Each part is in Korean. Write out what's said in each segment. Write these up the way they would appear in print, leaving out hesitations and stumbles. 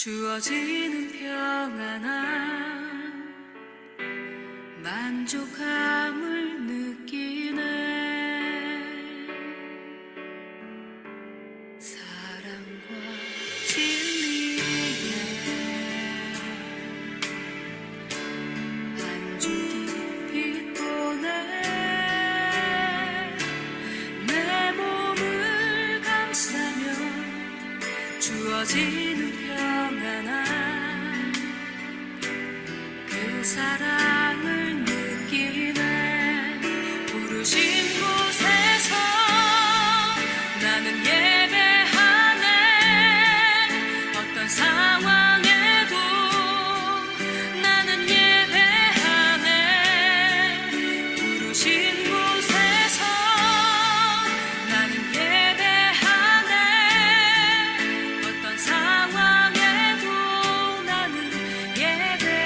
주어지는 평안함 만족함을 느끼네. 사랑과 진리에 한 줄기 빛보네. 내 몸을 감싸며 주어지는 평안함 그 사랑을 느끼네. 부르신 곳에서 나는 예배하네. 어떤 상황에도 나는 예배하네. 부르신 곳에서 나는 예배하네. 어떤 상황에도 나는 예배하네.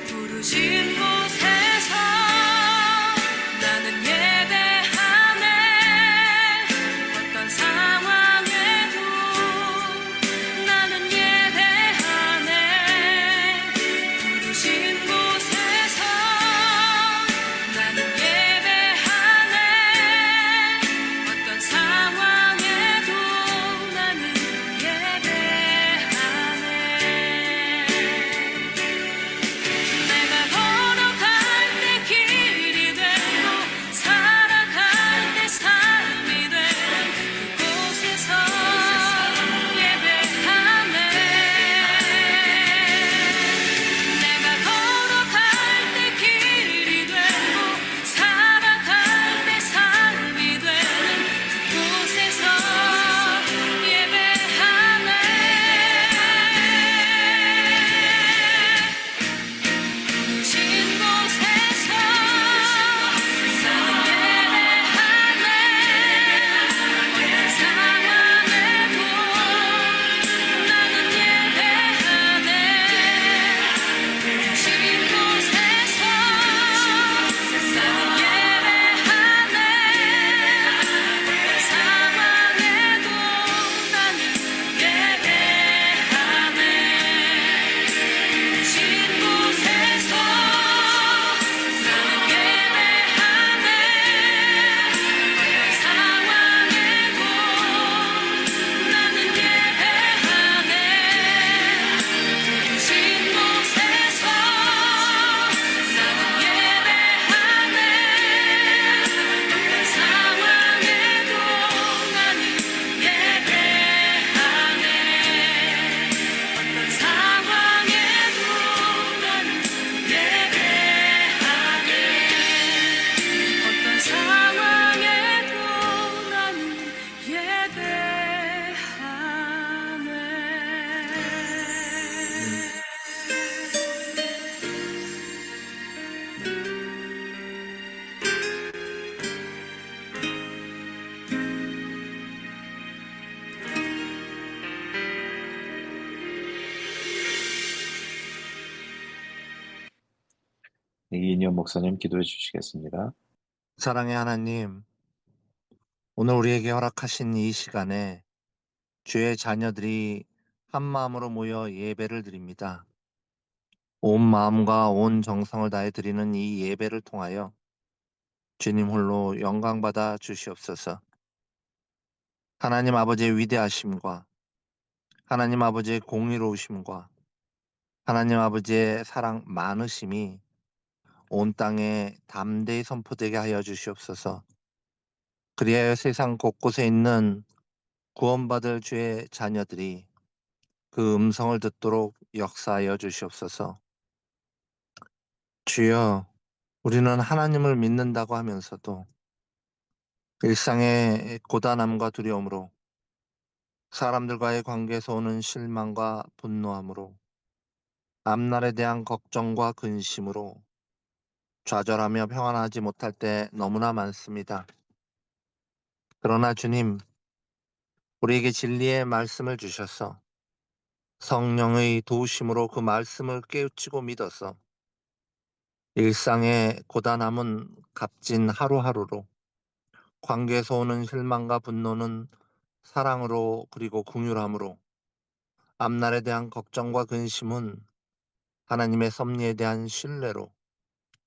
부르신 곳에서 나는 예배하네. 어떤 상황에도 나는 예배하네. 부르신 곳에서 나는 예배하네. 어떤 상황에도 나는 예배하네. 내가 걸어갈 때 길이 되고 살아갈 때 삶이 되는 그곳에서 예배하네. 내가 걸어갈 때 길이 되고 살아갈 때 삶이 되는 그곳에서 예배하네. 부르신 곳에서 나는 예배하네. 어떤 상황에도 나는 예배하네. 부르신 곳에서 나는 예배하네. 어떤 상황에도 나는 예배하네. 부르신 곳에서 나는 예배하네. 어떤 상황에도 나는 예배하네. 부르신 곳에서 나는 예배하네. 어떤 상황에도 나는 예배하네. 어떤 상황에도 나는 예배하네. 어떤 상황에도 나는 이인영 목사님 기도해 주시겠습니다. 사랑의 하나님, 오늘 우리에게 허락하신 이 시간에 주의 자녀들이 한 마음으로 모여 예배를 드립니다. 온 마음과 온 정성을 다해 드리는 이 예배를 통하여 주님 홀로 영광받아 주시옵소서. 하나님 아버지의 위대하심과 하나님 아버지의 공의로우심과 하나님 아버지의 사랑 많으심이 온 땅에 담대히 선포되게 하여 주시옵소서. 그리하여 세상 곳곳에 있는 구원받을 주의 자녀들이 그 음성을 듣도록 역사하여 주시옵소서. 주여, 우리는 하나님을 믿는다고 하면서도 일상의 고단함과 두려움으로 사람들과의 관계에서 오는 실망과 분노함으로, 앞날에 대한 걱정과 근심으로 좌절하며 평안하지 못할 때 너무나 많습니다. 그러나 주님, 우리에게 진리의 말씀을 주셔서 성령의 도우심으로 그 말씀을 깨우치고 믿어서 일상의 고단함은 값진 하루하루로, 관계에서 오는 실망과 분노는 사랑으로 그리고 긍휼함으로, 앞날에 대한 걱정과 근심은 하나님의 섭리에 대한 신뢰로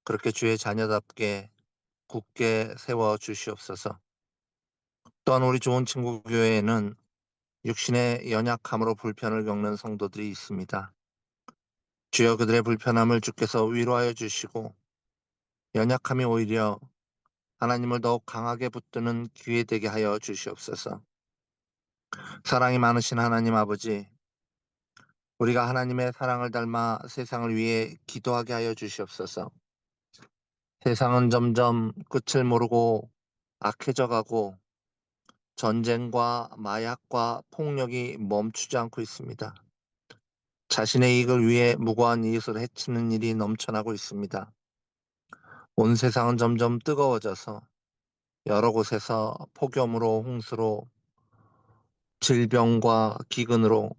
그렇게 주의 자녀답게 굳게 세워 주시옵소서. 또한 우리 좋은 친구 교회에는 육신의 연약함으로 불편을 겪는 성도들이 있습니다. 주여 그들의 불편함을 주께서 위로하여 주시고 연약함이 오히려 하나님을 더욱 강하게 붙드는 기회 되게 하여 주시옵소서. 사랑이 많으신 하나님 아버지, 우리가 하나님의 사랑을 닮아 세상을 위해 기도하게 하여 주시옵소서. 세상은 점점 끝을 모르고 악해져 가고 전쟁과 마약과 폭력이 멈추지 않고 있습니다. 자신의 이익을 위해 무고한 이웃을 해치는 일이 넘쳐나고 있습니다. 온 세상은 점점 뜨거워져서 여러 곳에서 폭염으로 홍수로 질병과 기근으로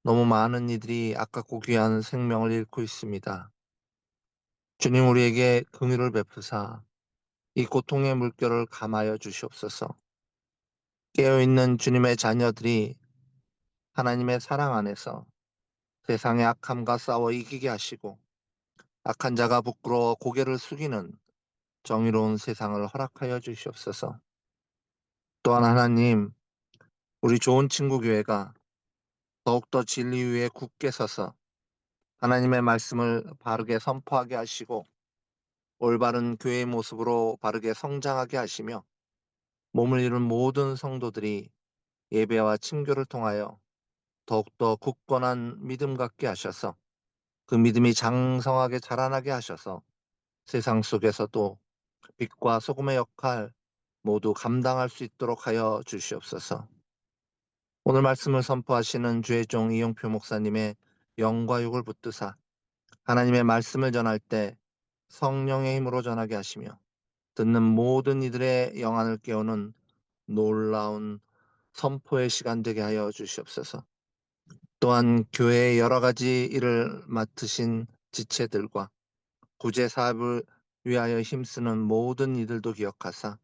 너무 많은 이들이 아깝고 귀한 생명을 잃고 있습니다. 주님 우리에게 긍휼을 베푸사 이 고통의 물결을 감하여 주시옵소서. 깨어있는 주님의 자녀들이 하나님의 사랑 안에서 세상의 악함과 싸워 이기게 하시고 악한 자가 부끄러워 고개를 숙이는 정의로운 세상을 허락하여 주시옵소서. 또한 하나님, 우리 좋은 친구 교회가 더욱더 진리 위에 굳게 서서 하나님의 말씀을 바르게 선포하게 하시고 올바른 교회의 모습으로 바르게 성장하게 하시며 몸을 이룬 모든 성도들이 예배와 친교를 통하여 더욱더 굳건한 믿음 갖게 하셔서 그 믿음이 장성하게 자라나게 하셔서 세상 속에서도 빛과 소금의 역할 모두 감당할 수 있도록 하여 주시옵소서. 오늘 말씀을 선포하시는 주의 종 이용표 목사님의 영과 육을 붙드사 하나님의 말씀을 전할 때 성령의 힘으로 전하게 하시며 듣는 모든 이들의 영안을 깨우는 놀라운 선포의 시간 되게 하여 주시옵소서. 또한 교회의 여러 가지 일을 맡으신 지체들과 구제 사업을 위하여 힘쓰는 모든 이들도 기억하사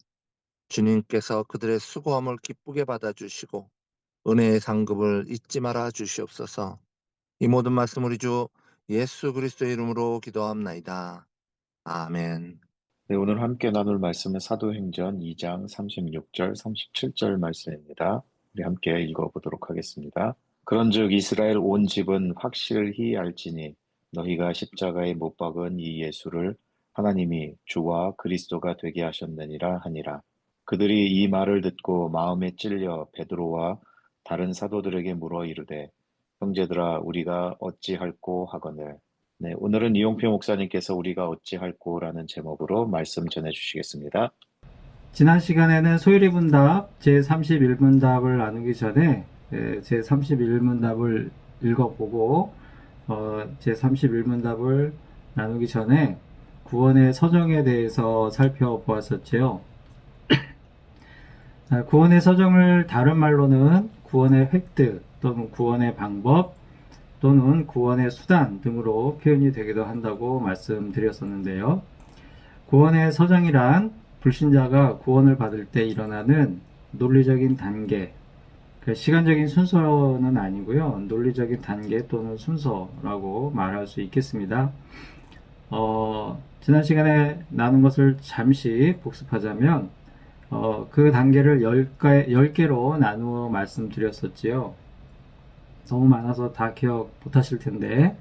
주님께서 그들의 수고함을 기쁘게 받아주시고 은혜의 상급을 잊지 말아 주시옵소서. 이 모든 말씀 우리 주 예수 그리스도의 이름으로 기도합나이다. 아멘. 네, 오늘 함께 나눌 말씀은 사도행전 2장 36절, 37절 말씀입니다. 우리 함께 읽어보도록 하겠습니다. 그런즉 이스라엘 온 집은 확실히 알지니 너희가 십자가에 못 박은 이 예수를 하나님이 주와 그리스도가 되게 하셨느니라 하니라. 그들이 이 말을 듣고 마음에 찔려 베드로와 다른 사도들에게 물어 이르되 형제들아 우리가 어찌할꼬 하거늘. 네, 오늘은 이용표 목사님께서 우리가 어찌할꼬라는 제목으로 말씀 전해주시겠습니다. 지난 시간에는 소일의문답 제31문답을 나누기 전에 제31문답을 읽어보고 제31문답을 나누기 전에 구원의 서정에 대해서 살펴보았었지요. 구원의 서정을 다른 말로는 구원의 획득 또는 구원의 방법 또는 구원의 수단 등으로 표현이 되기도 한다고 말씀드렸었는데요. 구원의 서정이란 불신자가 구원을 받을 때 일어나는 논리적인 단계, 시간적인 순서는 아니고요. 논리적인 단계 또는 순서라고 말할 수 있겠습니다. 지난 시간에 나눈 것을 잠시 복습하자면 그 단계를 10개로 나누어 말씀드렸었지요. 너무 많아서 다 기억 못하실 텐데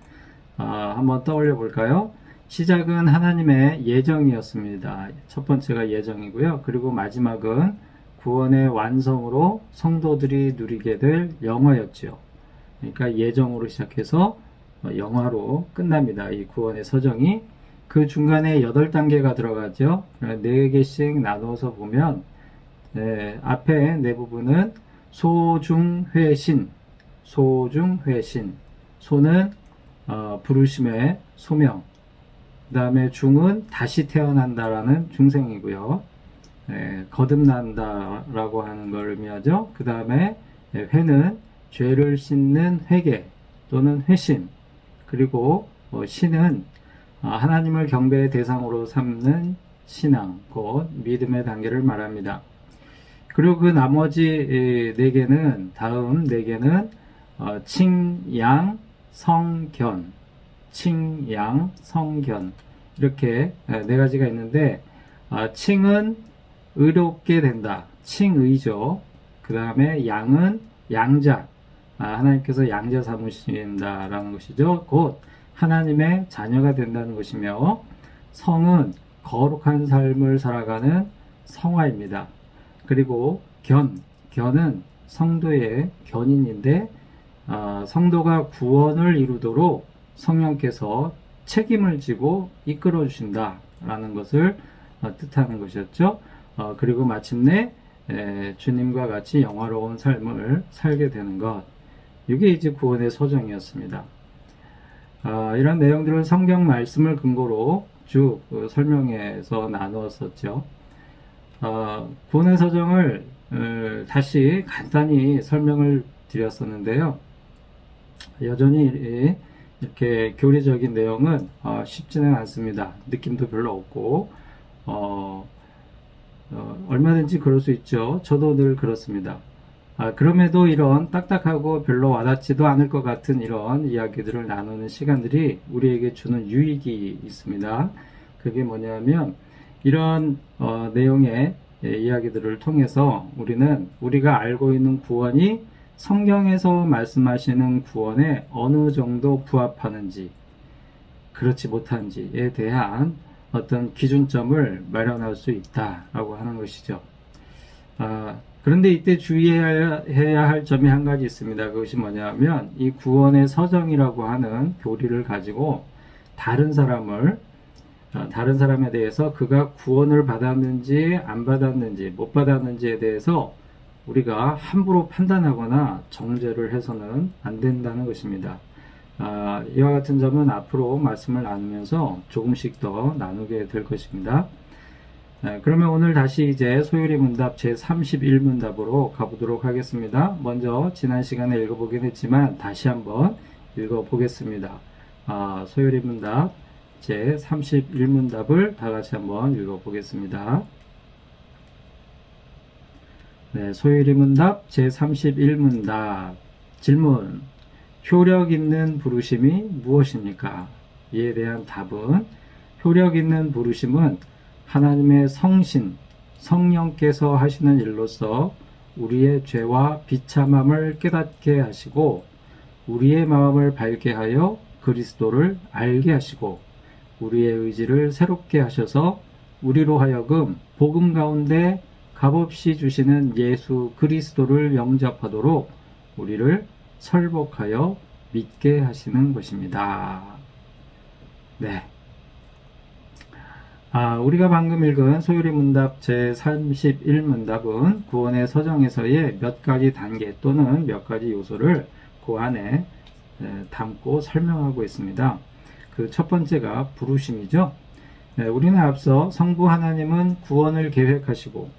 한번 떠올려 볼까요? 시작은 하나님의 예정이었습니다. 첫 번째가 예정이고요. 그리고 마지막은 구원의 완성으로 성도들이 누리게 될 영화였죠. 그러니까 예정으로 시작해서 영화로 끝납니다. 이 구원의 서정이. 그 중간에 8단계가 들어가죠. 4개씩 나누어서 보면 앞에 네 부분은 소중회신, 소중회신. 소는 부르심의 소명, 그 다음에 중은 다시 태어난다라는 중생이고요. 거듭난다라고 하는 걸 의미하죠. 그 다음에 회는 죄를 씻는 회개 또는 회심, 그리고 신은 하나님을 경배의 대상으로 삼는 신앙, 곧 믿음의 단계를 말합니다. 그리고 그 나머지 다음 네 개는 칭, 양, 성견, 칭, 양, 성견, 이렇게 네 가지가 있는데, 칭은 의롭게 된다, 칭의죠. 그 다음에 양은 양자, 하나님께서 양자 삼으신다라는 것이죠. 곧 하나님의 자녀가 된다는 것이며, 성은 거룩한 삶을 살아가는 성화입니다. 그리고 견은 성도의 견인인데, 성도가 구원을 이루도록 성령께서 책임을 지고 이끌어 주신다라는 것을 뜻하는 것이었죠. 그리고 마침내 주님과 같이 영화로운 삶을 살게 되는 것, 이게 이제 구원의 서정이었습니다. 이런 내용들을 성경 말씀을 근거로 쭉 설명해서 나누었었죠. 구원의 서정을 다시 간단히 설명을 드렸었는데요. 여전히 이렇게 교리적인 내용은 쉽지는 않습니다. 느낌도 별로 없고 얼마든지 그럴 수 있죠. 저도 늘 그렇습니다. 그럼에도 이런 딱딱하고 별로 와닿지도 않을 것 같은 이런 이야기들을 나누는 시간들이 우리에게 주는 유익이 있습니다. 그게 뭐냐면, 이런 내용의 이야기들을 통해서 우리는 우리가 알고 있는 구원이 성경에서 말씀하시는 구원에 어느 정도 부합하는지, 그렇지 못한지에 대한 어떤 기준점을 마련할 수 있다라고 하는 것이죠. 그런데 이때 주의해야 할 점이 한 가지 있습니다. 그것이 뭐냐면, 이 구원의 서정이라고 하는 교리를 가지고 다른 사람에 대해서 그가 구원을 받았는지 안 받았는지 못 받았는지에 대해서 우리가 함부로 판단하거나 정죄를 해서는 안 된다는 것입니다. 이와 같은 점은 앞으로 말씀을 나누면서 조금씩 더 나누게 될 것입니다. 그러면 오늘 다시 이제 소요리 문답 제31문답으로 가보도록 하겠습니다. 먼저 지난 시간에 읽어보긴 했지만 다시 한번 읽어보겠습니다. 소요리 문답 제31문답을 다 같이 한번 읽어보겠습니다. 네, 소요리 문답 제31문답. 질문: 효력 있는 부르심이 무엇입니까? 이에 대한 답은, 효력 있는 부르심은 하나님의 성신, 성령께서 하시는 일로서 우리의 죄와 비참함을 깨닫게 하시고, 우리의 마음을 밝게 하여 그리스도를 알게 하시고, 우리의 의지를 새롭게 하셔서 우리로 하여금 복음 가운데 값없이 주시는 예수 그리스도를 영접하도록 우리를 설복하여 믿게 하시는 것입니다. 네. 우리가 방금 읽은 소요리 문답 제31문답은 구원의 서정에서의 몇 가지 단계 또는 몇 가지 요소를 그 안에 담고 설명하고 있습니다. 그 첫 번째가 부르심이죠. 우리는 앞서 성부 하나님은 구원을 계획하시고,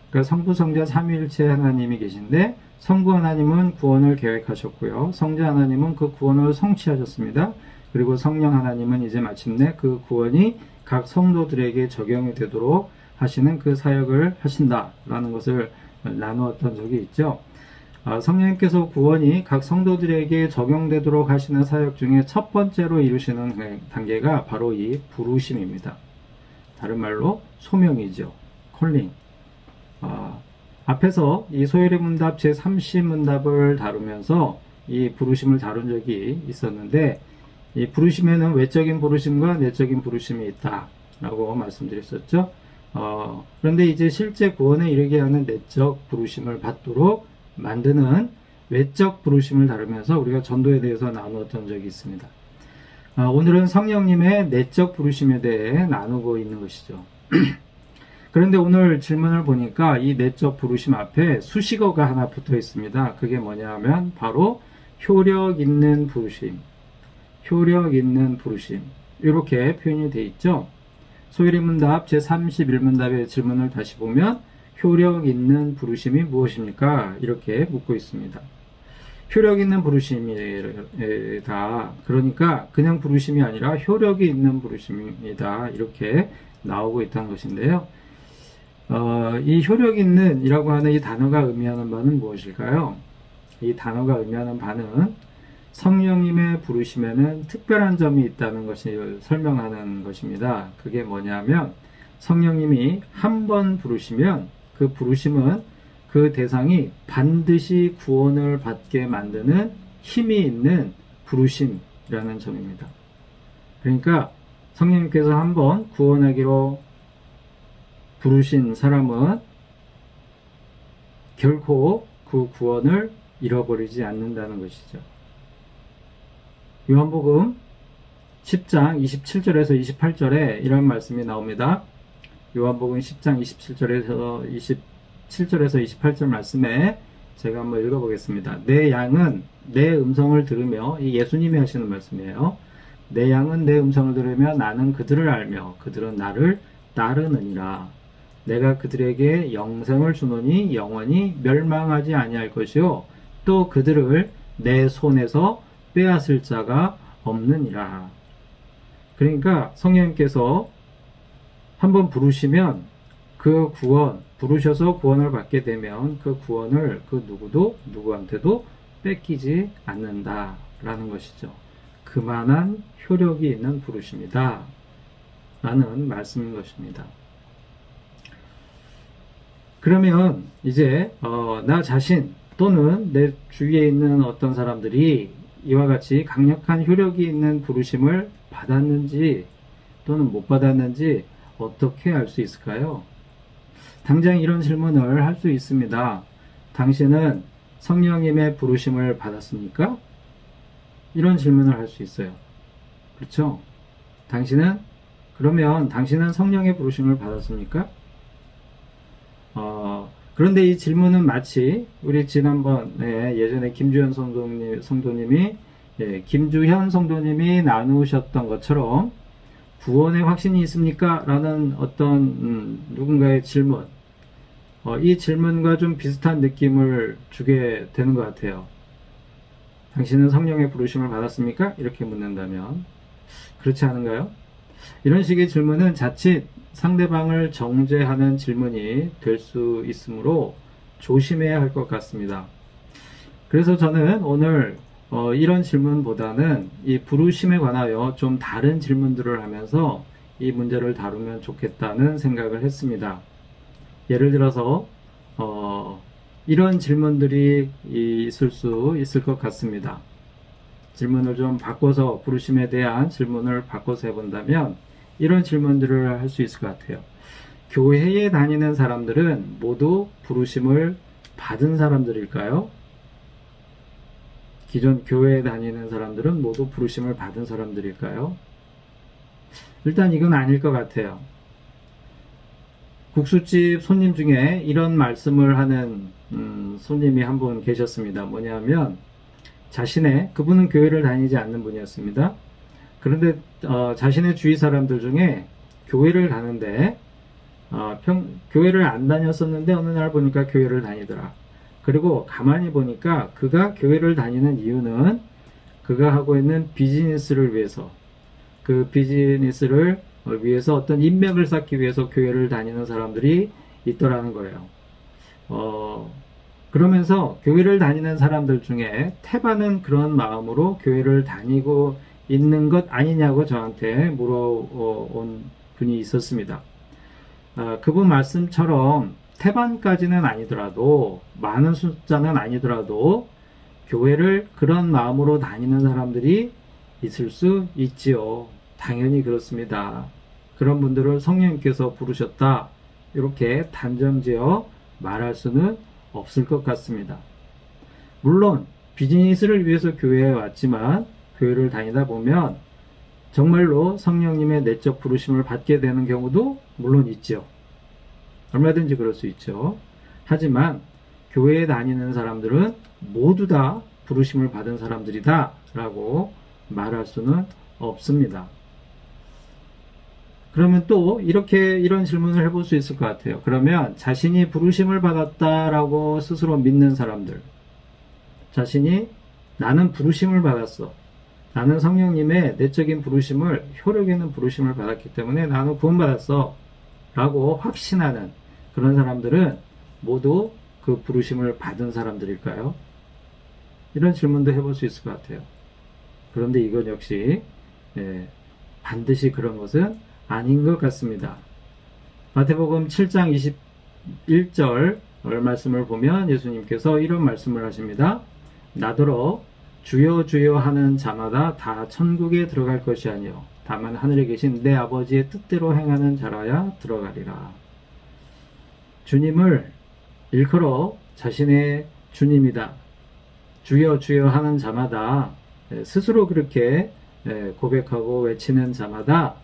그러니까 성부 성자 삼위일체 하나님이 계신데, 성부 하나님은 구원을 계획하셨고요, 성자 하나님은 그 구원을 성취하셨습니다. 그리고 성령 하나님은 이제 마침내 그 구원이 각 성도들에게 적용이 되도록 하시는 그 사역을 하신다라는 것을 나누었던 적이 있죠. 성령님께서 구원이 각 성도들에게 적용되도록 하시는 사역 중에 첫 번째로 이루시는 단계가 바로 이 부르심입니다. 다른 말로 소명이죠. 콜링. 앞에서 이 소요리 문답 제30문답을 다루면서 이 부르심을 다룬 적이 있었는데, 이 부르심에는 외적인 부르심과 내적인 부르심이 있다라고 말씀드렸었죠. 그런데 이제 실제 구원에 이르게 하는 내적 부르심을 받도록 만드는 외적 부르심을 다루면서 우리가 전도에 대해서 나누었던 적이 있습니다. 오늘은 성령님의 내적 부르심에 대해 나누고 있는 것이죠. 그러니까 그런데 오늘 질문을 보니까 이 내적 부르심 앞에 수식어가 하나 붙어 있습니다. 그게 뭐냐 하면 바로 효력 있는 부르심, 효력 있는 부르심, 이렇게 표현이 되어 있죠. 소일의문답 제31문답의 질문을 다시 보면 효력 있는 부르심이 무엇입니까? 이렇게 묻고 있습니다. 효력 있는 부르심이다. 그러니까 그냥 부르심이 아니라 효력이 있는 부르심이다. 이렇게 나오고 있다는 것인데요. 이 효력 있는 이라고 하는 이 단어가 의미하는 바는 무엇일까요? 이 단어가 의미하는 바는 성령님의 부르심에는 특별한 점이 있다는 것을 설명하는 것입니다. 그게 뭐냐면 성령님이 한 번 부르시면 그 부르심은 그 대상이 반드시 구원을 받게 만드는 힘이 있는 부르심이라는 점입니다. 그러니까 성령님께서 한번 구원하기로 부르신 사람은 결코 그 구원을 잃어버리지 않는다는 것이죠. 요한복음 10장 27절에서 28절에 이런 말씀이 나옵니다. 요한복음 10장 27절에서 28절 말씀에 제가 한번 읽어보겠습니다. 내 양은 내 음성을 들으며, 이 예수님이 하시는 말씀이에요. 내 양은 내 음성을 들으며 나는 그들을 알며 그들은 나를 따르느니라. 내가 그들에게 영생을 주노니 영원히 멸망하지 아니할 것이요 또 그들을 내 손에서 빼앗을 자가 없느니라. 그러니까 성령님께서 한번 부르시면 그 구원, 부르셔서 구원을 받게 되면 그 구원을 그 누구도 누구한테도 뺏기지 않는다라는 것이죠. 그만한 효력이 있는 부르심이다 라는 말씀인 것입니다. 그러면 이제 나 자신 또는 내 주위에 있는 어떤 사람들이 이와 같이 강력한 효력이 있는 부르심을 받았는지 또는 못 받았는지 어떻게 알 수 있을까요? 당장 이런 질문을 할 수 있습니다. 당신은 성령님의 부르심을 받았습니까? 이런 질문을 할 수 있어요. 그렇죠? 그러면 당신은 성령의 부르심을 받았습니까? 그런데 이 질문은 마치 우리 지난번에 예전에 김주현 성도님이 김주현 성도님이 나누셨던 것처럼 구원의 확신이 있습니까? 라는 어떤 누군가의 질문, 이 질문과 좀 비슷한 느낌을 주게 되는 것 같아요. 당신은 성령의 부르심을 받았습니까? 이렇게 묻는다면 그렇지 않은가요? 이런 식의 질문은 자칫 상대방을 정죄하는 질문이 될 수 있으므로 조심해야 할 것 같습니다. 그래서 저는 오늘 이런 질문보다는 이 부르심에 관하여 좀 다른 질문들을 하면서 이 문제를 다루면 좋겠다는 생각을 했습니다. 예를 들어서 이런 질문들이 있을 수 있을 것 같습니다. 질문을 좀 바꿔서 부르심에 대한 질문을 바꿔서 해본다면 이런 질문들을 할 수 있을 것 같아요. 교회에 다니는 사람들은 모두 부르심을 받은 사람들일까요? 기존 교회에 다니는 사람들은 모두 부르심을 받은 사람들일까요? 일단 이건 아닐 것 같아요. 국수집 손님 중에 이런 말씀을 하는 손님이 한 분 계셨습니다. 뭐냐면 그분은 교회를 다니지 않는 분이었습니다. 그런데 자신의 주위 사람들 중에 교회를 가는데 교회를 안 다녔었는데 어느 날 보니까 교회를 다니더라. 그리고 가만히 보니까 그가 교회를 다니는 이유는 그가 하고 있는 비즈니스를 위해서, 그 비즈니스를 위해서 어떤 인맥을 쌓기 위해서 교회를 다니는 사람들이 있더라는 거예요. 그러면서 교회를 다니는 사람들 중에 태반은 그런 마음으로 교회를 다니고 있는 것 아니냐고 저한테 물어온 분이 있었습니다. 그분 말씀처럼 태반까지는 아니더라도, 많은 숫자는 아니더라도 교회를 그런 마음으로 다니는 사람들이 있을 수 있지요. 당연히 그렇습니다. 그런 분들을 성령님께서 부르셨다, 이렇게 단정지어 말할 수는 없을 것 같습니다. 물론 비즈니스를 위해서 교회에 왔지만 교회를 다니다 보면 정말로 성령님의 내적 부르심을 받게 되는 경우도 물론 있죠. 얼마든지 그럴 수 있죠. 하지만 교회에 다니는 사람들은 모두 다 부르심을 받은 사람들이다 라고 말할 수는 없습니다. 그러면 또 이런 질문을 해볼 수 있을 것 같아요. 그러면 자신이 부르심을 받았다라고 스스로 믿는 사람들, 자신이 나는 부르심을 받았어, 나는 성령님의 내적인 부르심을, 효력 있는 부르심을 받았기 때문에 나는 구원받았어 라고 확신하는 그런 사람들은 모두 그 부르심을 받은 사람들일까요? 이런 질문도 해볼 수 있을 것 같아요. 그런데 이건 역시 반드시 그런 것은 아닌 것 같습니다. 마태복음 7장 21절 말씀을 보면 예수님께서 이런 말씀을 하십니다. 나더러 주여 주여 하는 자마다 다 천국에 들어갈 것이 아니요 다만 하늘에 계신 내 아버지의 뜻대로 행하는 자라야 들어가리라. 주님을 일컬어 자신의 주님이다, 주여 주여 하는 자마다, 스스로 그렇게 고백하고 외치는 자마다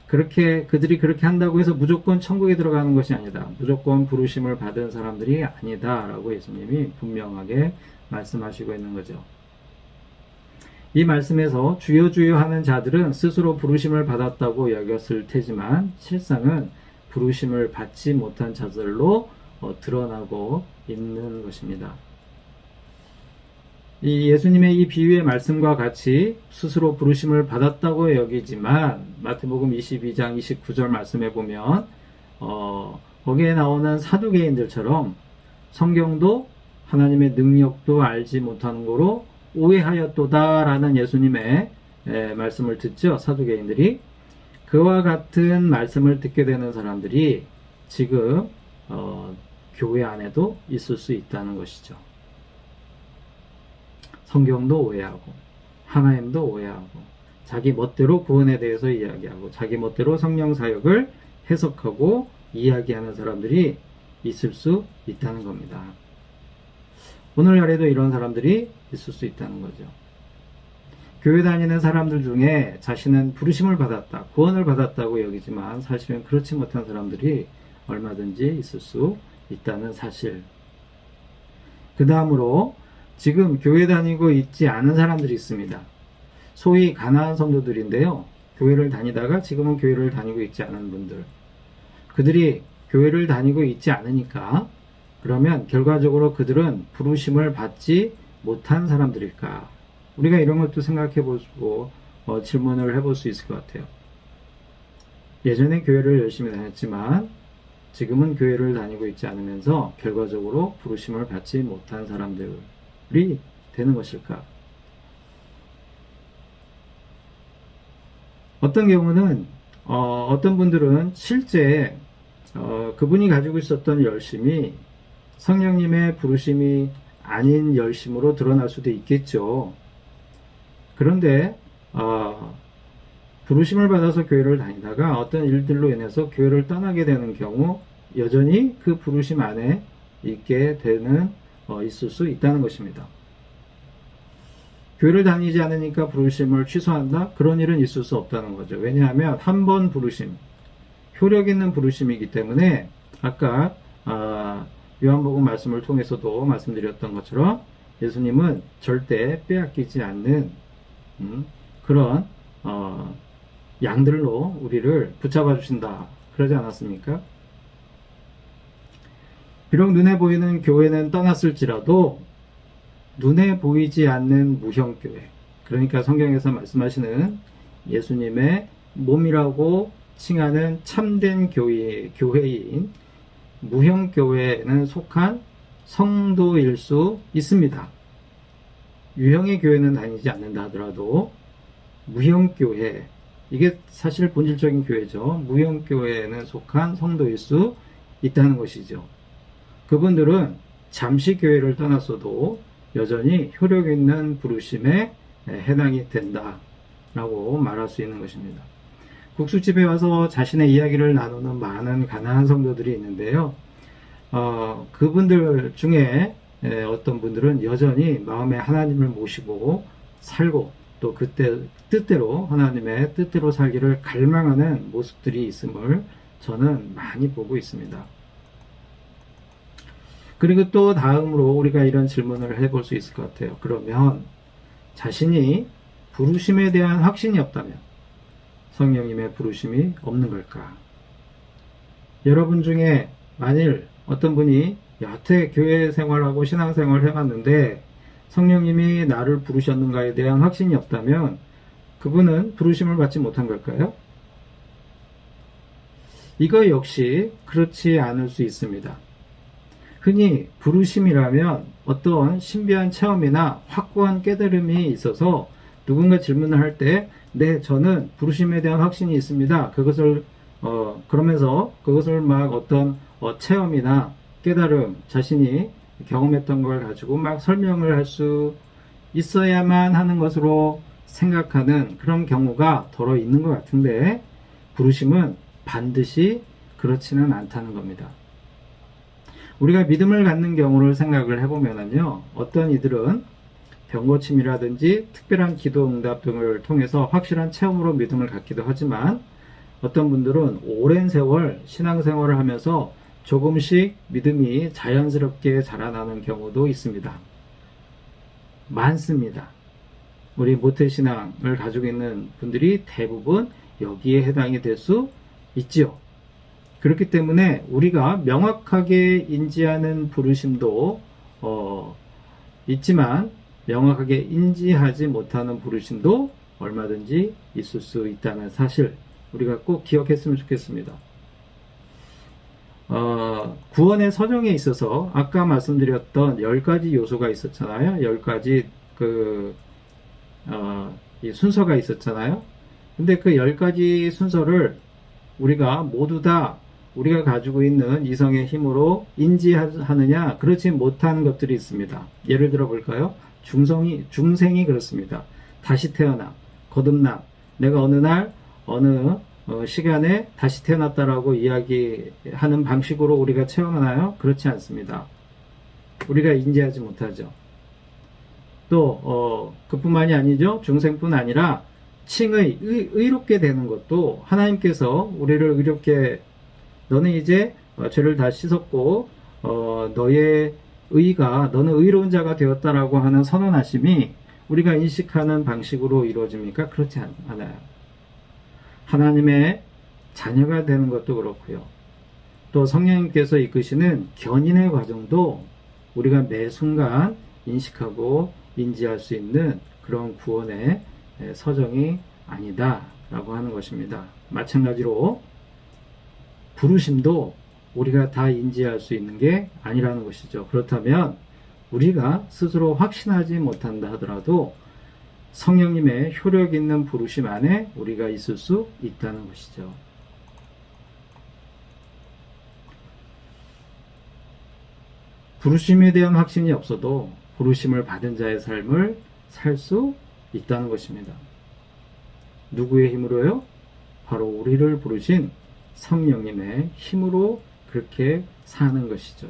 그들이 그렇게 한다고 해서 무조건 천국에 들어가는 것이 아니다, 무조건 부르심을 받은 사람들이 아니다 라고 예수님이 분명하게 말씀하시고 있는 거죠. 이 말씀에서 주여 주여 하는 자들은 스스로 부르심을 받았다고 여겼을 테지만 실상은 부르심을 받지 못한 자들로 드러나고 있는 것입니다. 이 예수님의 이 비유의 말씀과 같이 스스로 부르심을 받았다고 여기지만 마태복음 22장 29절 말씀에 보면 거기에 나오는 사두개인들처럼 성경도 하나님의 능력도 알지 못하는 거로 오해하였도다라는 예수님의 말씀을 듣죠. 사두개인들이. 그와 같은 말씀을 듣게 되는 사람들이 지금 교회 안에도 있을 수 있다는 것이죠. 성경도 오해하고 하나님도 오해하고 자기 멋대로 구원에 대해서 이야기하고 자기 멋대로 성령 사역을 해석하고 이야기하는 사람들이 있을 수 있다는 겁니다. 오늘날에도 이런 사람들이 있을 수 있다는 거죠. 교회 다니는 사람들 중에 자신은 부르심을 받았다, 구원을 받았다고 여기지만 사실은 그렇지 못한 사람들이 얼마든지 있을 수 있다는 사실. 그 다음으로 지금 교회 다니고 있지 않은 사람들이 있습니다. 소위 가난한 성도들인데요. 교회를 다니다가 지금은 교회를 다니고 있지 않은 분들. 그들이 교회를 다니고 있지 않으니까 그러면 결과적으로 그들은 부르심을 받지 못한 사람들일까? 우리가 이런 것도 생각해 보고 질문을 해볼 수 있을 것 같아요. 예전에 교회를 열심히 다녔지만 지금은 교회를 다니고 있지 않으면서 결과적으로 부르심을 받지 못한 사람들이 되는 것일까? 어떤 경우는 어떤 분들은 실제 그분이 가지고 있었던 열심이 성령님의 부르심이 아닌 열심으로 드러날 수도 있겠죠. 그런데 부르심을 받아서 교회를 다니다가 어떤 일들로 인해서 교회를 떠나게 되는 경우 여전히 그 부르심 안에 있게 되는 있을 수 있다는 것입니다. 교회를 다니지 않으니까 부르심을 취소한다? 그런 일은 있을 수 없다는 거죠. 왜냐하면 한 번 부르심, 효력 있는 부르심이기 때문에 아까 요한복음 말씀을 통해서도 말씀드렸던 것처럼 예수님은 절대 빼앗기지 않는 그런 양들로 우리를 붙잡아 주신다 그러지 않았습니까? 비록 눈에 보이는 교회는 떠났을지라도 눈에 보이지 않는 무형교회, 그러니까 성경에서 말씀하시는 예수님의 몸이라고 칭하는 참된 교회인 무형교회에는 속한 성도일 수 있습니다. 유형의 교회는 다니지 않는다 하더라도 무형교회, 이게 사실 본질적인 교회죠. 무형교회에는 속한 성도일 수 있다는 것이죠. 그분들은 잠시 교회를 떠났어도 여전히 효력 있는 부르심에 해당이 된다라고 말할 수 있는 것입니다. 국수집에 와서 자신의 이야기를 나누는 많은 가난한 성도들이 있는데요. 그분들 중에 어떤 분들은 여전히 마음에 하나님을 모시고 살고 또 그때 뜻대로 하나님의 뜻대로 살기를 갈망하는 모습들이 있음을 저는 많이 보고 있습니다. 그리고 또 다음으로 우리가 이런 질문을 해볼 수 있을 것 같아요. 그러면 자신이 부르심에 대한 확신이 없다면 성령님의 부르심이 없는 걸까? 여러분 중에 만일 어떤 분이 여태 교회 생활하고 신앙생활을 해봤는데 성령님이 나를 부르셨는가에 대한 확신이 없다면 그분은 부르심을 받지 못한 걸까요? 이거 역시 그렇지 않을 수 있습니다. 흔히 부르심이라면 어떤 신비한 체험이나 확고한 깨달음이 있어서 누군가 질문을 할 때 네, 저는 부르심에 대한 확신이 있습니다. 그것을 그러면서 그것을 막 어떤 체험이나 깨달음, 자신이 경험했던 걸 가지고 막 설명을 할 수 있어야만 하는 것으로 생각하는 그런 경우가 더러 있는 것 같은데 부르심은 반드시 그렇지는 않다는 겁니다. 우리가 믿음을 갖는 경우를 생각을 해보면요, 어떤 이들은 병고침이라든지 특별한 기도 응답 등을 통해서 확실한 체험으로 믿음을 갖기도 하지만 어떤 분들은 오랜 세월 신앙생활을 하면서 조금씩 믿음이 자연스럽게 자라나는 경우도 있습니다. 많습니다. 우리 모태신앙을 가지고 있는 분들이 대부분 여기에 해당이 될 수 있지요. 그렇기 때문에 우리가 명확하게 인지하는 부르심도 있지만 명확하게 인지하지 못하는 부르심도 얼마든지 있을 수 있다는 사실 우리가 꼭 기억했으면 좋겠습니다. 구원의 서정에 있어서 아까 말씀드렸던 10가지 요소가 있었잖아요. 10가지 이 순서가 있었잖아요. 근데 그 10가지 순서를 우리가 모두 다 우리가 가지고 있는 이성의 힘으로 인지하느냐? 그렇지 못한 것들이 있습니다. 예를 들어 볼까요? 중생이 그렇습니다. 다시 태어나, 거듭남, 내가 어느 날, 어느 시간에 다시 태어났다라고 이야기하는 방식으로 우리가 체험하나요? 그렇지 않습니다. 우리가 인지하지 못하죠. 또 그뿐만이 아니죠. 중생뿐 아니라 칭의 의롭게 되는 것도 하나님께서 우리를 의롭게 너는 이제 죄를 다 씻었고 너의 의가 너는 의로운 자가 되었다라고 하는 선언하심이 우리가 인식하는 방식으로 이루어집니까? 그렇지 않아요. 하나님의 자녀가 되는 것도 그렇고요. 또 성령님께서 이끄시는 견인의 과정도 우리가 매 순간 인식하고 인지할 수 있는 그런 구원의 서정이 아니다라고 하는 것입니다. 마찬가지로 부르심도 우리가 다 인지할 수 있는 게 아니라는 것이죠. 그렇다면 우리가 스스로 확신하지 못한다 하더라도 성령님의 효력 있는 부르심 안에 우리가 있을 수 있다는 것이죠. 부르심에 대한 확신이 없어도 부르심을 받은 자의 삶을 살 수 있다는 것입니다. 누구의 힘으로요? 바로 우리를 부르신 성령님의 힘으로 그렇게 사는 것이죠.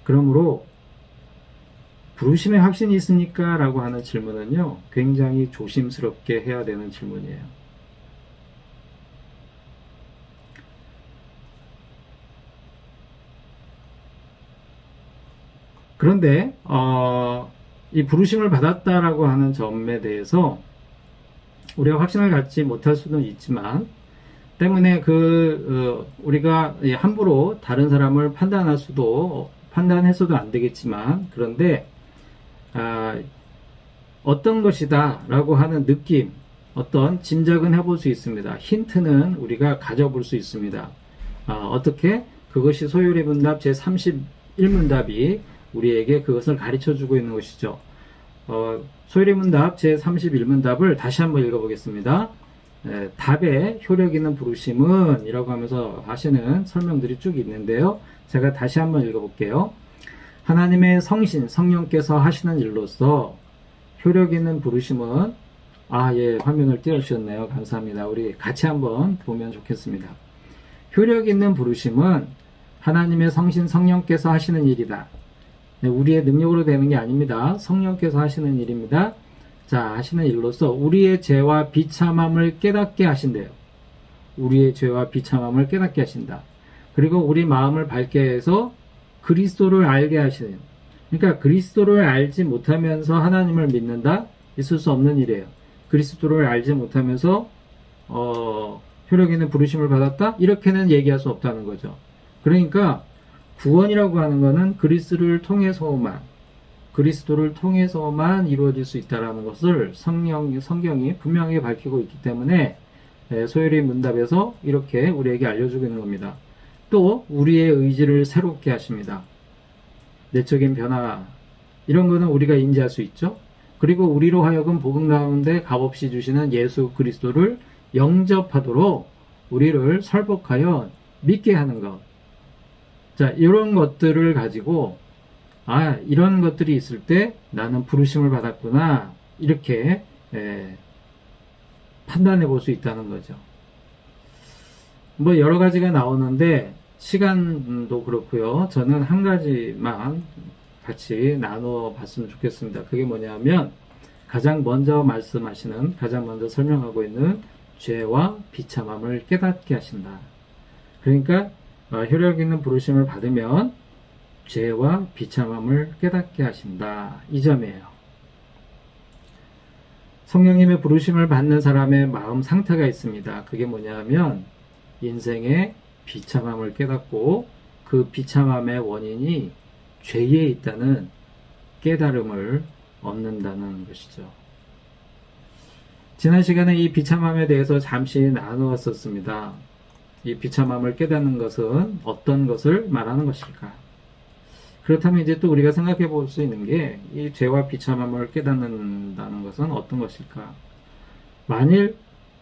그러므로 부르심의 확신이 있습니까? 라고 하는 질문은요, 굉장히 조심스럽게 해야 되는 질문이에요. 그런데 이 부르심을 받았다라고 하는 점에 대해서 우리가 확신을 갖지 못할 수는 있지만 때문에 우리가 함부로 다른 사람을 판단해서도 안 되겠지만 그런데 어떤 것이다 라고 하는 느낌, 어떤 짐작은 해볼 수 있습니다. 힌트는 우리가 가져볼 수 있습니다. 어떻게? 그것이 소요리 문답 제31문답이 우리에게 그것을 가르쳐주고 있는 것이죠. 소요리 문답 제31문답을 다시 한번 읽어보겠습니다. 답에 효력 있는 부르심은 이라고 하면서 하시는 설명들이 쭉 있는데요. 제가 다시 한번 읽어볼게요. 하나님의 성신, 성령께서 하시는 일로서 효력 있는 부르심은 화면을 띄워주셨네요. 감사합니다. 우리 같이 한번 보면 좋겠습니다. 효력 있는 부르심은 하나님의 성신, 성령께서 하시는 일이다. 우리의 능력으로 되는 게 아닙니다. 성령께서 하시는 일입니다. 자, 하시는 일로서 우리의 죄와 비참함을 깨닫게 하신대요. 우리의 죄와 비참함을 깨닫게 하신다. 그리고 우리 마음을 밝게 해서 그리스도를 알게 하시는, 그러니까 그리스도를 알지 못하면서 하나님을 믿는다? 있을 수 없는 일이에요. 그리스도를 알지 못하면서 효력 있는 부르심을 받았다? 이렇게는 얘기할 수 없다는 거죠. 그러니까 구원이라고 하는 것은 그리스도를 통해서만 이루어질 수 있다는 것을 성경이 분명히 밝히고 있기 때문에 소요리 문답에서 이렇게 우리에게 알려주고 있는 겁니다. 또 우리의 의지를 새롭게 하십니다. 내적인 변화, 이런 거는 우리가 인지할 수 있죠. 그리고 우리로 하여금 복음 가운데 값없이 주시는 예수 그리스도를 영접하도록 우리를 설복하여 믿게 하는 것. 자, 이런 것들을 가지고 이런 것들이 있을 때 나는 부르심을 받았구나, 이렇게 판단해 볼 수 있다는 거죠. 뭐 여러 가지가 나오는데 시간도 그렇고요. 저는 한 가지만 같이 나눠 봤으면 좋겠습니다. 그게 뭐냐면 가장 먼저 설명하고 있는 죄와 비참함을 깨닫게 하신다. 그러니까 효력 있는 부르심을 받으면 죄와 비참함을 깨닫게 하신다, 이 점이에요. 성령님의 부르심을 받는 사람의 마음 상태가 있습니다. 그게 뭐냐면 인생의 비참함을 깨닫고 그 비참함의 원인이 죄에 있다는 깨달음을 얻는다는 것이죠. 지난 시간에 이 비참함에 대해서 잠시 나누었었습니다. 이 비참함을 깨닫는 것은 어떤 것을 말하는 것일까? 그렇다면 이제 또 우리가 생각해 볼 수 있는 게 이 죄와 비참함을 깨닫는다는 것은 어떤 것일까? 만일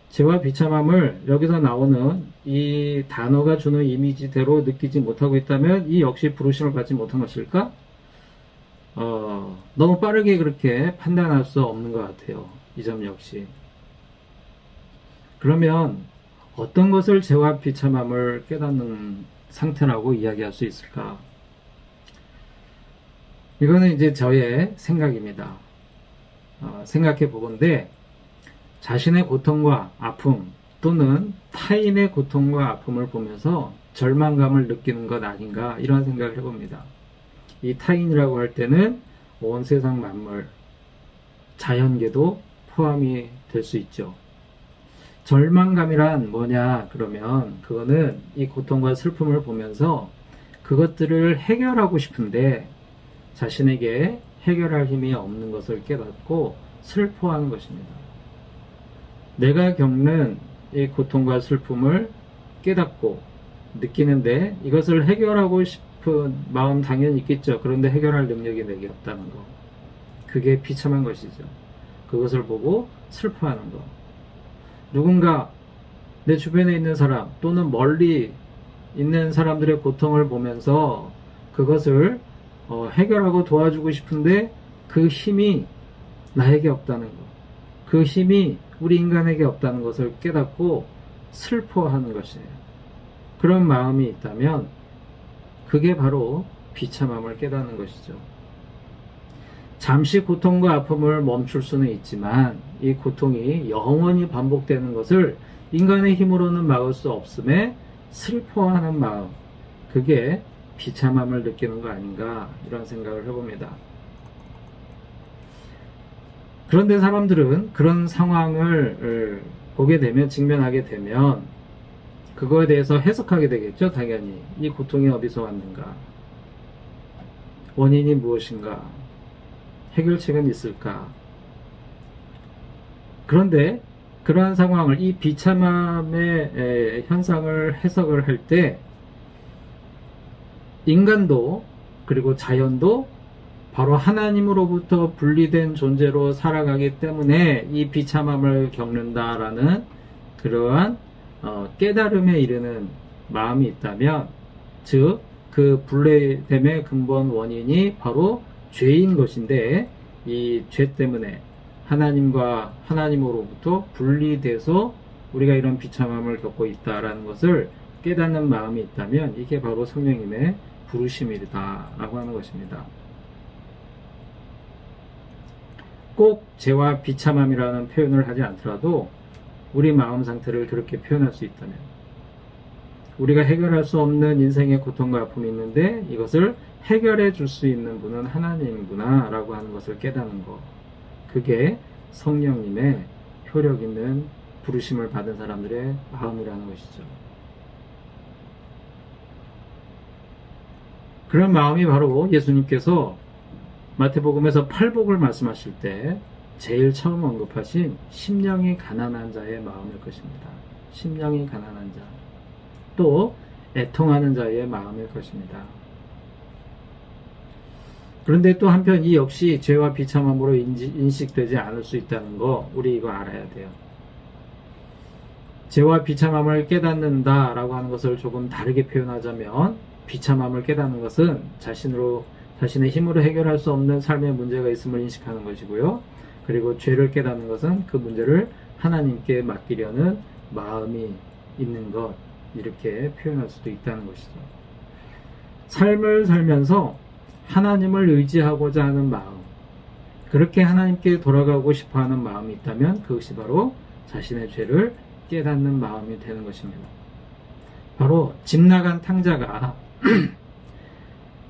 죄와 비참함을 여기서 나오는 이 단어가 주는 이미지대로 느끼지 못하고 있다면 이 역시 부르심을 받지 못한 것일까? 너무 빠르게 그렇게 판단할 수 없는 것 같아요. 이 점 역시. 그러면 어떤 것을 죄와 비참함을 깨닫는 상태라고 이야기할 수 있을까? 이거는 이제 저의 생각입니다. 생각해 보건대 자신의 고통과 아픔 또는 타인의 고통과 아픔을 보면서 절망감을 느끼는 것 아닌가, 이런 생각을 해봅니다. 이 타인이라고 할 때는 온 세상 만물, 자연계도 포함이 될 수 있죠. 절망감이란 뭐냐 그러면 그거는 이 고통과 슬픔을 보면서 그것들을 해결하고 싶은데 자신에게 해결할 힘이 없는 것을 깨닫고 슬퍼하는 것입니다. 내가 겪는 이 고통과 슬픔을 깨닫고 느끼는데 이것을 해결하고 싶은 마음 당연히 있겠죠. 그런데 해결할 능력이 내게 없다는 것. 그게 비참한 것이죠. 그것을 보고 슬퍼하는 것. 누군가 내 주변에 있는 사람 또는 멀리 있는 사람들의 고통을 보면서 그것을 해결하고 도와주고 싶은데 그 힘이 나에게 없다는 것, 그 힘이 우리 인간에게 없다는 것을 깨닫고 슬퍼하는 것이에요. 그런 마음이 있다면 그게 바로 비참함을 깨닫는 것이죠. 잠시 고통과 아픔을 멈출 수는 있지만 이 고통이 영원히 반복되는 것을 인간의 힘으로는 막을 수 없음에 슬퍼하는 마음, 그게 비참함을 느끼는 거 아닌가, 이런 생각을 해봅니다. 그런데 사람들은 그런 상황을 보게 되면, 직면하게 되면 그거에 대해서 해석하게 되겠죠. 당연히 이 고통이 어디서 왔는가, 원인이 무엇인가, 해결책은 있을까. 그런데 그러한 상황을, 이 비참함의 현상을 해석을 할 때 인간도 그리고 자연도 바로 하나님으로부터 분리된 존재로 살아가기 때문에 이 비참함을 겪는다라는 그러한 깨달음에 이르는 마음이 있다면, 즉 그 분리됨의 근본 원인이 바로 죄인 것인데 이 죄 때문에 하나님으로부터 분리돼서 우리가 이런 비참함을 겪고 있다라는 것을 깨닫는 마음이 있다면 이게 바로 성령님의 부르심이다 라고 하는 것입니다. 꼭 죄와 비참함이라는 표현을 하지 않더라도 우리 마음 상태를 그렇게 표현할 수 있다면, 우리가 해결할 수 없는 인생의 고통과 아픔이 있는데 이것을 해결해 줄 수 있는 분은 하나님이구나 라고 하는 것을 깨닫는 것. 그게 성령님의 효력 있는 부르심을 받은 사람들의 마음이라는 것이죠. 그런 마음이 바로 예수님께서 마태복음에서 팔복을 말씀하실 때 제일 처음 언급하신 심령이 가난한 자의 마음일 것입니다. 심령이 가난한 자, 또 애통하는 자의 마음일 것입니다. 그런데 또 한편 이 역시 죄와 비참함으로 인식되지 않을 수 있다는 거, 우리 이거 알아야 돼요. 죄와 비참함을 깨닫는다라고 하는 것을 조금 다르게 표현하자면, 비참함을 깨닫는 것은 자신의 힘으로 해결할 수 없는 삶의 문제가 있음을 인식하는 것이고요. 그리고 죄를 깨닫는 것은 그 문제를 하나님께 맡기려는 마음이 있는 것, 이렇게 표현할 수도 있다는 것이죠. 삶을 살면서 하나님을 의지하고자 하는 마음, 그렇게 하나님께 돌아가고 싶어하는 마음이 있다면 그것이 바로 자신의 죄를 깨닫는 마음이 되는 것입니다. 바로 집 나간 탕자가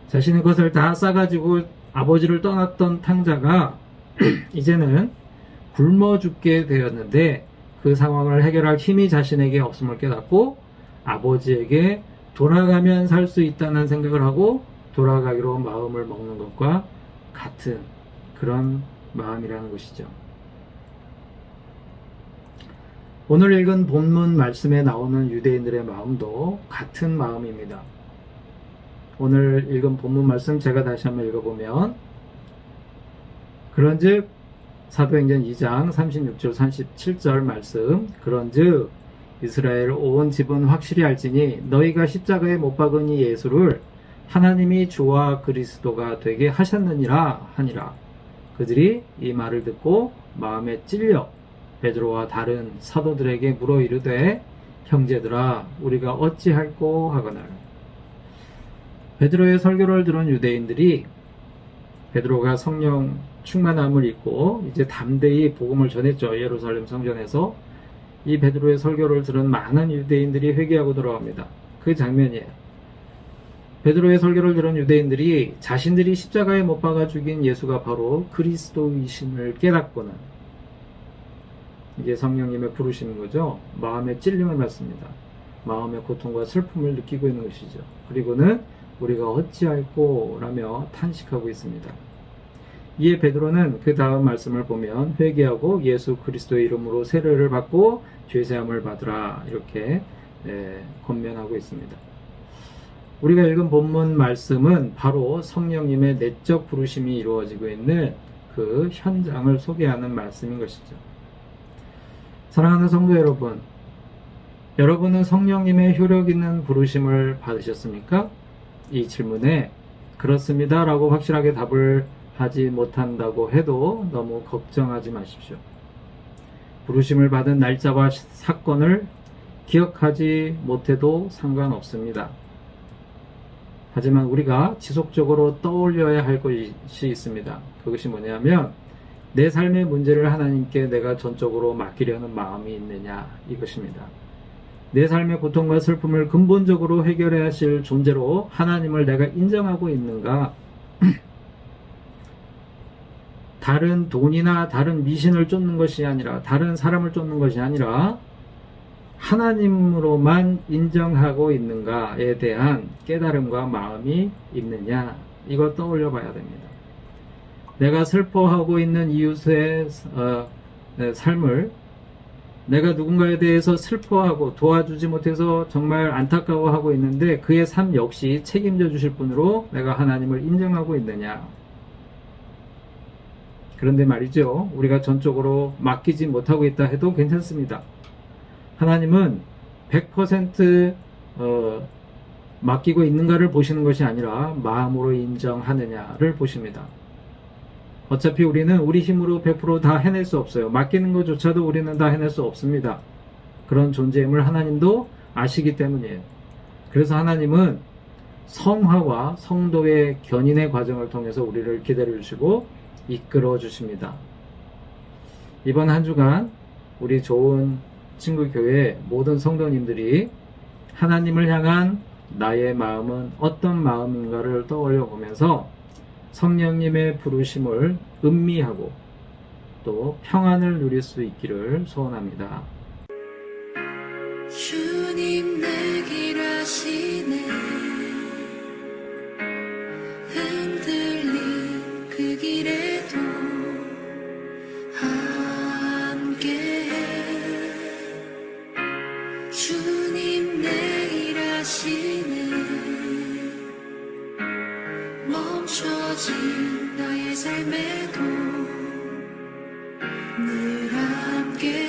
자신의 것을 다 싸가지고 아버지를 떠났던 탕자가 이제는 굶어 죽게 되었는데 그 상황을 해결할 힘이 자신에게 없음을 깨닫고 아버지에게 돌아가면 살 수 있다는 생각을 하고 돌아가기로 마음을 먹는 것과 같은 그런 마음이라는 것이죠. 오늘 읽은 본문 말씀에 나오는 유대인들의 마음도 같은 마음입니다. 오늘 읽은 본문 말씀 제가 다시 한번 읽어보면, 그런즉 사도행전 2장 36절 37절 말씀, 그런즉 이스라엘 온 집은 확실히 알지니 너희가 십자가에 못 박은 이 예수를 하나님이 주와 그리스도가 되게 하셨느니라 하니라. 그들이 이 말을 듣고 마음에 찔려 베드로와 다른 사도들에게 물어 이르되 형제들아 우리가 어찌할꼬 하거늘. 베드로의 설교를 들은 유대인들이 베드로가 성령 충만함을 입고 이제 담대히 복음을 전했죠. 예루살렘 성전에서 이 베드로의 설교를 들은 많은 유대인들이 회개하고 돌아옵니다. 그 장면이에요. 베드로의 설교를 들은 유대인들이 자신들이 십자가에 못 박아 죽인 예수가 바로 그리스도이심을 깨닫고는 이게 성령님의 부르시는 거죠. 마음의 찔림을 받습니다. 마음의 고통과 슬픔을 느끼고 있는 것이죠. 그리고는 우리가 어찌할꼬 라며 탄식하고 있습니다. 이에 베드로는 그 다음 말씀을 보면 회개하고 예수 그리스도의 이름으로 세례를 받고 죄사함을 받으라 이렇게 권면하고 있습니다. 우리가 읽은 본문 말씀은 바로 성령님의 내적 부르심이 이루어지고 있는 그 현장을 소개하는 말씀인 것이죠. 사랑하는 성도 여러분, 여러분은 성령님의 효력 있는 부르심을 받으셨습니까? 이 질문에 그렇습니다 라고 확실하게 답을 하지 못한다고 해도 너무 걱정하지 마십시오. 부르심을 받은 날짜와 사건을 기억하지 못해도 상관없습니다. 하지만 우리가 지속적으로 떠올려야 할 것이 있습니다. 그것이 뭐냐면 내 삶의 문제를 하나님께 내가 전적으로 맡기려는 마음이 있느냐, 이것입니다. 내 삶의 고통과 슬픔을 근본적으로 해결해야 하실 존재로 하나님을 내가 인정하고 있는가? 다른 돈이나 다른 미신을 쫓는 것이 아니라, 다른 사람을 쫓는 것이 아니라 하나님으로만 인정하고 있는가에 대한 깨달음과 마음이 있느냐, 이걸 떠올려 봐야 됩니다. 내가 슬퍼하고 있는 이웃의 삶을 내가 누군가에 대해서 슬퍼하고 도와주지 못해서 정말 안타까워하고 있는데 그의 삶 역시 책임져 주실 분으로 내가 하나님을 인정하고 있느냐. 그런데 말이죠, 우리가 전적으로 맡기지 못하고 있다 해도 괜찮습니다. 하나님은 100% 맡기고 있는가를 보시는 것이 아니라 마음으로 인정하느냐를 보십니다. 어차피 우리는 우리 힘으로 100% 다 해낼 수 없어요. 맡기는 것조차도 우리는 다 해낼 수 없습니다. 그런 존재임을 하나님도 아시기 때문이에요. 그래서 하나님은 성화와 성도의 견인의 과정을 통해서 우리를 기다려 주시고 이끌어 주십니다. 이번 한 주간 우리 좋은 친구 교회 모든 성도님들이 하나님을 향한 나의 마음은 어떤 마음인가를 떠올려 보면서 성령님의 부르심을 음미하고 또 평안을 누릴 수 있기를 소원합니다. 주님 내 길 아시네 흔들린 그 길에도 함께해 주님 내 길 아시네 멈춰진 나의 삶에도 늘 함께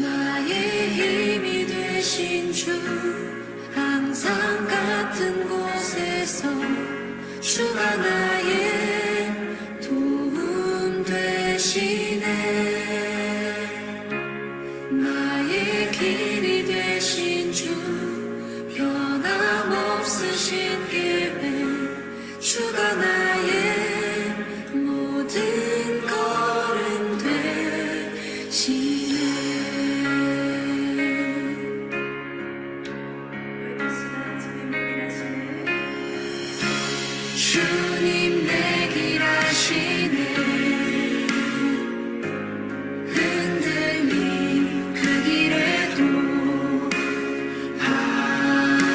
나의 힘이 되신 주 항상 같은 곳에서 주가 나의 도움 되시네 나의 길이 되신 주 변함없으신 계획 주가 나의 모든 걸음 되시네 주님 내 길 아시네 흔들린 그 길에도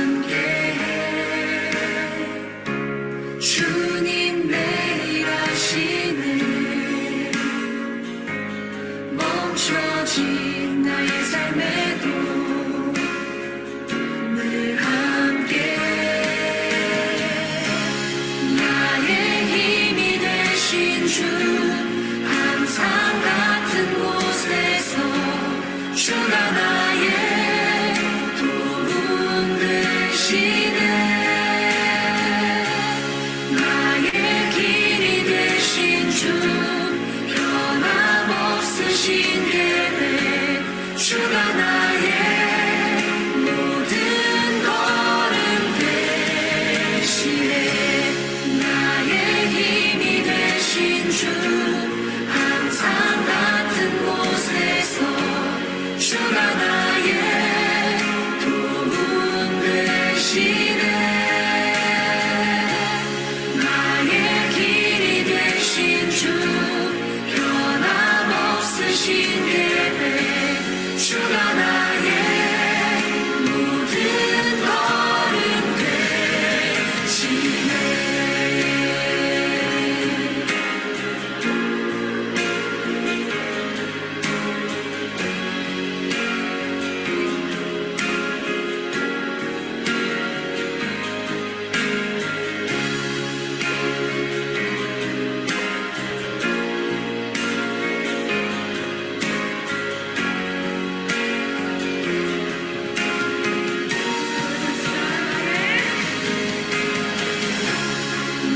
함께해 주님 매일 하시네 멈춰진 나의 삶에도 늘 함께 나의 힘이 되신 주 항상 같은 곳에서 주가 나의 도움 되시네 나의 길이 되신 주 변함없으신 계획 주가 나의 모든 걸음 되시네 나의 힘이 되신 주 항상 같은 곳에서 주가 나의 도움 되시네 나의 길이 되신 주 변함없으신 계획 주가 나의 모든 걸음 되시네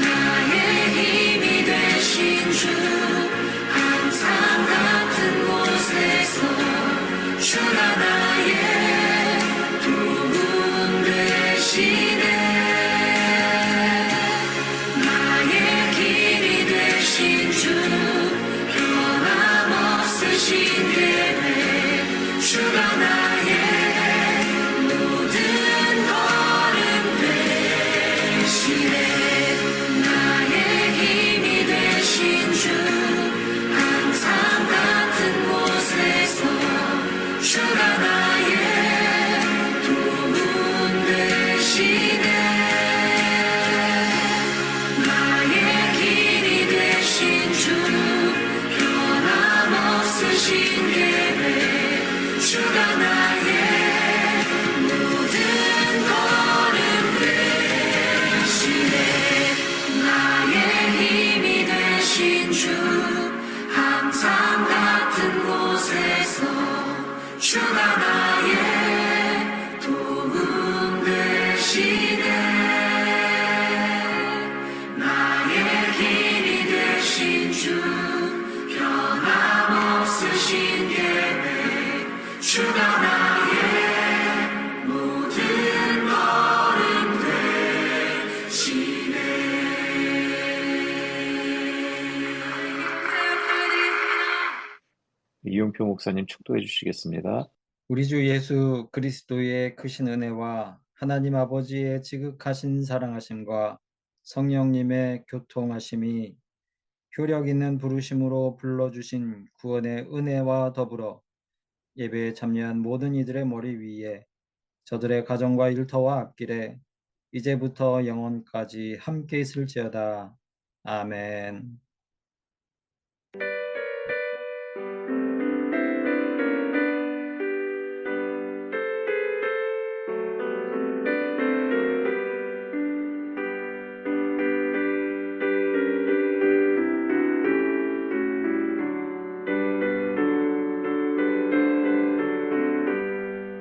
나의 힘이 되신 주 항상 같은 곳에서 주가 나의 도움 되시네 나의 길이 되신 주 변함없으신 계획 주가 나의 모든 걸음 되시네 나의 힘이 되신 주 항상 같은 곳에서 주가 나의 도움 되시네 나의 길이 되신 주 변함없으신 계획 주가 나의 모든 걸음 되시네 나의 힘이 되신 주 항상 같은 곳에서 주가 나의 도움 되시네 나의 길이 되신 주 변함없으신 계획 주가 나의 모든 걸음 되시네 이용표 목사님 축도해 주시겠습니다. 우리 주 예수 그리스도의 크신 은혜와 하나님 아버지의 지극하신 사랑하심과 성령님의 교통하심이 효력 있는 부르심으로 불러주신 구원의 은혜와 더불어 예배에 참여한 모든 이들의 머리 위에 저들의 가정과 일터와 앞길에 이제부터 영원까지 함께 있을지어다. 아멘.